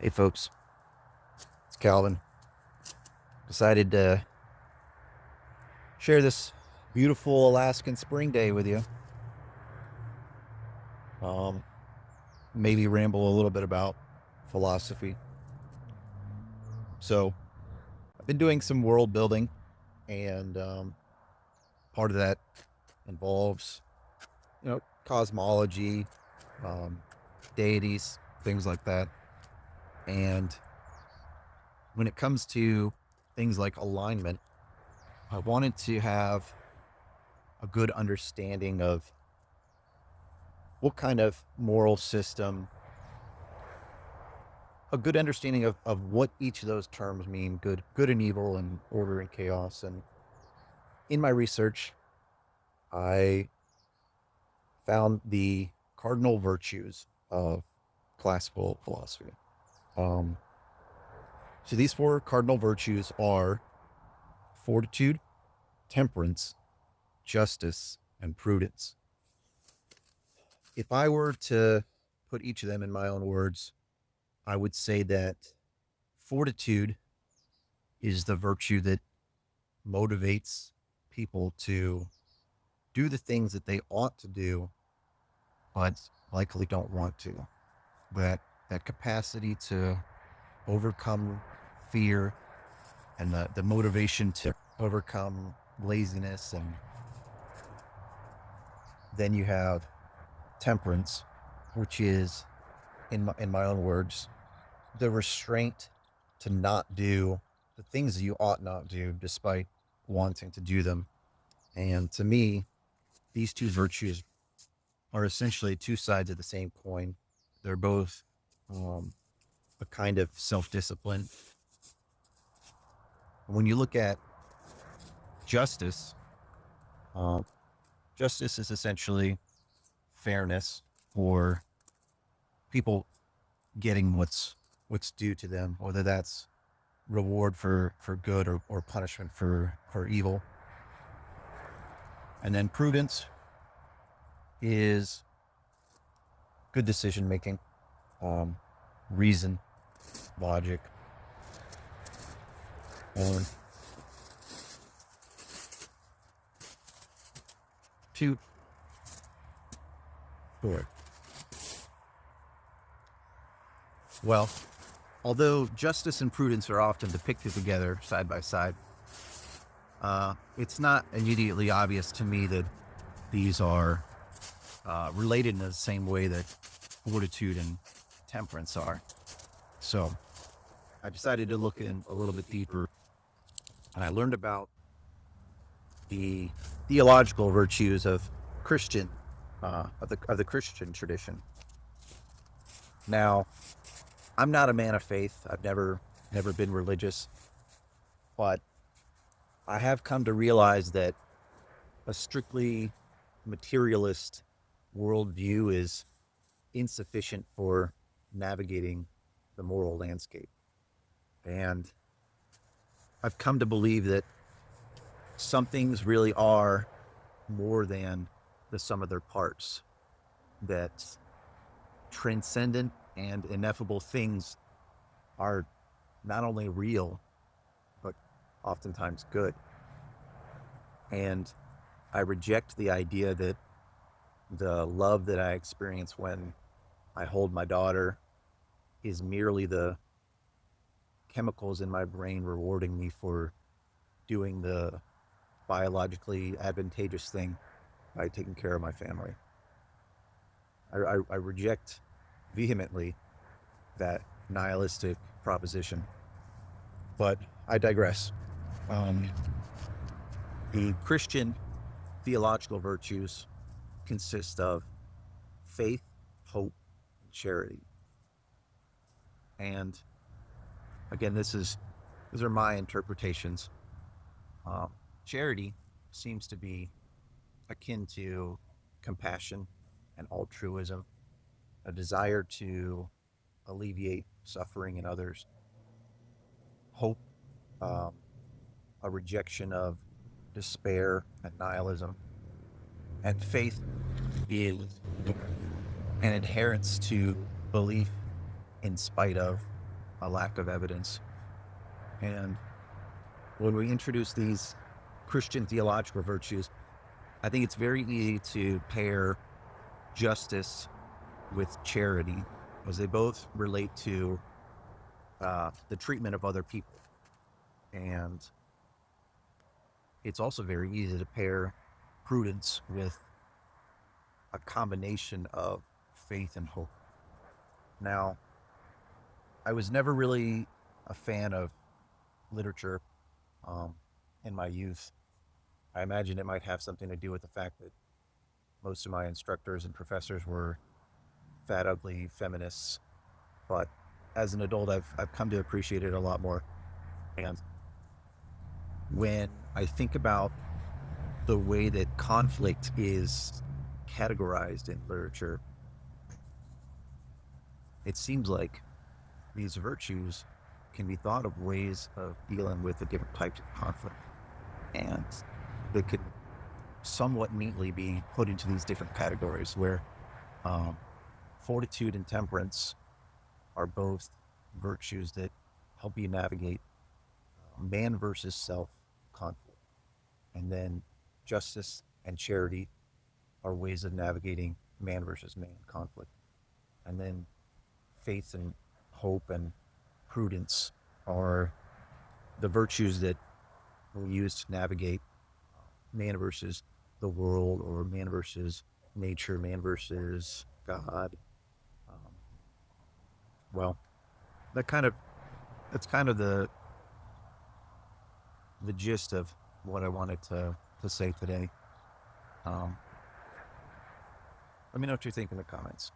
Hey folks, it's Calvin. Decided to share this beautiful Alaskan spring day with you. Um, Maybe ramble a little bit about philosophy. So, I've been doing some world building, and part of that involves, cosmology, um, deities, things like that. And when it comes to things like alignment, I wanted to have a good understanding of what kind of moral system, a good understanding of what each of those terms mean, good and evil, and order and chaos. And in my research, I found the cardinal virtues of classical philosophy. Um, so these four cardinal virtues are fortitude, temperance, justice, and prudence. If I were to put each of them in my own words, I would say that fortitude is the virtue that motivates people to do the things that they ought to do, but likely don't want to. That capacity to overcome fear and the motivation to overcome laziness. And then you have temperance, which is, in my own words, the restraint to not do the things that you ought not do despite wanting to do them. And to me, these two virtues are essentially two sides of the same coin. They're both um, a kind of self discipline. When you look at justice, um, justice is essentially fairness, or people getting what's due to them, whether that's reward for good, or punishment for evil. And then prudence is good decision making, um, reason, logic, and two. Sure. Well, although justice and prudence are often depicted together side by side, it's not immediately obvious to me that these are related in the same way that fortitude and temperance are. So I decided to look in a little bit deeper, and I learned about the theological virtues of Christian, of the Christian tradition. Now, I'm not a man of faith. I've never been religious, but I have come to realize that a strictly materialist worldview is insufficient for navigating the moral landscape. And I've come to believe that some things really are more than the sum of their parts, that transcendent and ineffable things are not only real, but oftentimes good. And I reject the idea that the love that I experience when I hold my daughter is merely the chemicals in my brain rewarding me for doing the biologically advantageous thing by taking care of my family. I reject vehemently that nihilistic proposition, but I digress. Um, the Christian theological virtues consist of faith, hope, and charity. And again, these are my interpretations. Um, Charity seems to be akin to compassion and altruism, a desire to alleviate suffering in others. Hope, um, a rejection of despair and nihilism. And faith is an adherence to belief in spite of. a lack of evidence. And when we introduce these Christian theological virtues, I think it's very easy to pair justice with charity, because they both relate to the treatment of other people. And it's also very easy to pair prudence with a combination of faith and hope. Now, I was never really a fan of literature um, in my youth. I imagine it might have something to do with the fact that most of my instructors and professors were fat, ugly feminists. But as an adult, I've come to appreciate it a lot more. And when I think about the way that conflict is categorized in literature, it seems like these virtues can be thought of ways of dealing with the different types of conflict. And they could somewhat neatly be put into these different categories where um, fortitude and temperance are both virtues that help you navigate man versus self conflict. And then justice and charity are ways of navigating man versus man conflict. And then faith and hope and prudence are the virtues that we use to navigate man versus the world, or man versus nature, man versus God. Um, well, that kind of that's kind of the gist of what I wanted to say today. Um, Let me know what you think in the comments.